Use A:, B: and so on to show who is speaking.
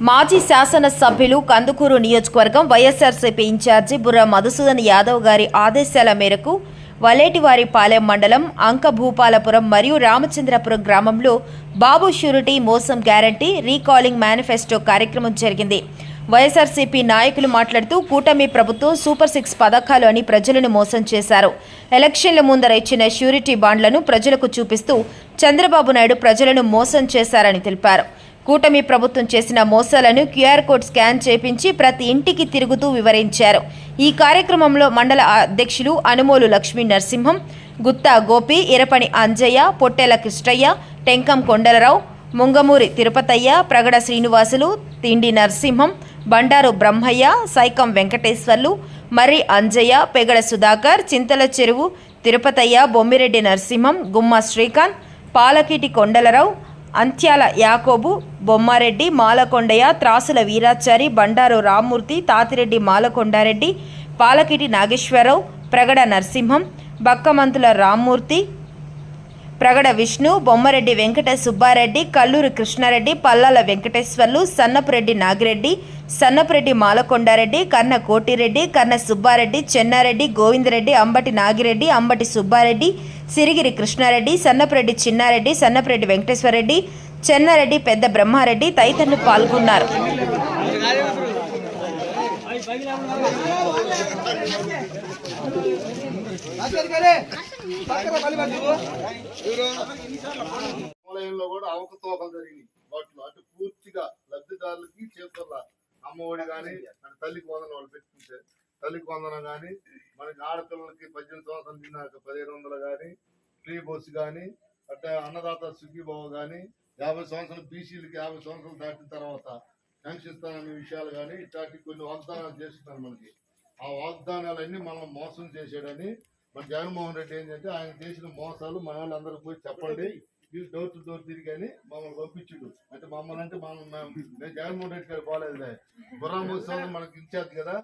A: మాజీ శాసన సభ్యులు కందుకూరు నియోజకవర్గం వైఎస్ఆర్సీపీ ఇన్ఛార్జి బుర్రా మధుసూదన్ యాదవ్ గారి ఆదేశాల మేరకు వలేటివారిపాలెం మండలం అంకభూపాలపురం మరియు రామచంద్రపురం గ్రామంలో బాబు షూరిటీ మోసం గ్యారంటీ రీకాలింగ్ మేనిఫెస్టో కార్యక్రమం జరిగింది. వైఎస్ఆర్సీపీ నాయకులు మాట్లాడుతూ కూటమి ప్రభుత్వం సూపర్ 6 పథకాలు అని ప్రజలను మోసం చేశారు. ఎలక్షన్ల ముందర ఇచ్చిన షూరిటీ బాండ్లను ప్రజలకు చూపిస్తూ చంద్రబాబు నాయుడు ప్రజలను మోసం చేశారని తెలిపారు. కూటమి ప్రభుత్వం చేసిన మోసాలను క్యూఆర్ కోడ్ స్కాన్ చేపించి ప్రతి ఇంటికి తిరుగుతూ వివరించారు. ఈ కార్యక్రమంలో మండల అధ్యక్షులు అనుమోలు లక్ష్మీ నరసింహం, గుత్తా గోపి, ఇరపని అంజయ్య, పొట్టెల కృష్ణయ్య, టెంకం కొండలరావు, ముంగమూరి తిరుపతయ్య, ప్రగడ శ్రీనివాసులు, తిండి నరసింహం, బండారు బ్రహ్మయ్య, సైకం వెంకటేశ్వర్లు, మర్రి అంజయ్య, పెగడ సుధాకర్, చింతల చెరువు తిరుపతయ్య, బొమ్మిరెడ్డి నరసింహం, గుమ్మ శ్రీకాంత్, పాలకిటి కొండలరావు, అంత్యాల యాకోబు, బొమ్మారెడ్డి, మాలకొండయ్య, త్రాసుల వీరాచారి, బండారు రామ్మూర్తి, తాతిరెడ్డి మాలకొండారెడ్డి, పాలకిటి నాగేశ్వరరావు, ప్రగడ నరసింహం, బక్కమంతుల రామ్మూర్తి, ప్రగడ విష్ణు, బొమ్మరెడ్డి వెంకట సుబ్బారెడ్డి, కల్లూరి కృష్ణారెడ్డి, పల్లాల వెంకటేశ్వర్లు, సన్నపురెడ్డి నాగిరెడ్డి, సన్నపురెడ్డి మాలకొండారెడ్డి, కర్ణ కోటిరెడ్డి, కర్ణ సుబ్బారెడ్డి, చెన్నారెడ్డి, గోవిందరెడ్డి, అంబటి నాగిరెడ్డి, అంబటి సుబ్బారెడ్డి, సిరిగిరి కృష్ణారెడ్డి, సన్నపురెడ్డి చిన్నారెడ్డి, సన్నపురెడ్డి వెంకటేశ్వరరెడ్డి, చెన్నారెడ్డి, పెద్ద బ్రహ్మారెడ్డి తదితరులు పాల్గొన్నారు.
B: ఆలయంలో కూడా అవకతవకలు జరిగినాయి. వాటిలో అటు పూర్తిగా లబ్ధిదారులకి చేతుల్లో అమ్మఒడి కానీ మన తల్లికి వందనం వాళ్ళు పెట్టుకుంటే తల్లికి వందనం కానీ మనకి ఆడపిల్లలకి 18 సంవత్సరాలు తిన్నాక 1500 కానీ ఫ్రీ బస్సు కానీ అట్లా అన్నదాత సుఖీభావ కానీ 50 సంవత్సరాలు బీసీలకి 50 సంవత్సరాలు దాటిన తర్వాత పెన్షన్ ఇస్తాననే విషయాలు కానీ ఇట్లాంటి కొన్ని వాగ్దానాలు చేస్తున్నారు. మనకి ఆ వాగ్దానాలన్నీ మనం మోసం చేసాడని మన జగన్మోహన్ రెడ్డి ఏంటంటే ఆయన చేసిన మోసాలు మన వాళ్ళందరూ పోయి చెప్పండి, డోర్ టు డోర్ తిరిగి మమ్మల్ని పంపించుడు. అంటే మమ్మల్ని అంటే నేను జగన్మోహన్ రెడ్డి గారు బాగాలేదు, బుర్రా మోసం మనకి ఇన్ఛార్జ్ కదా.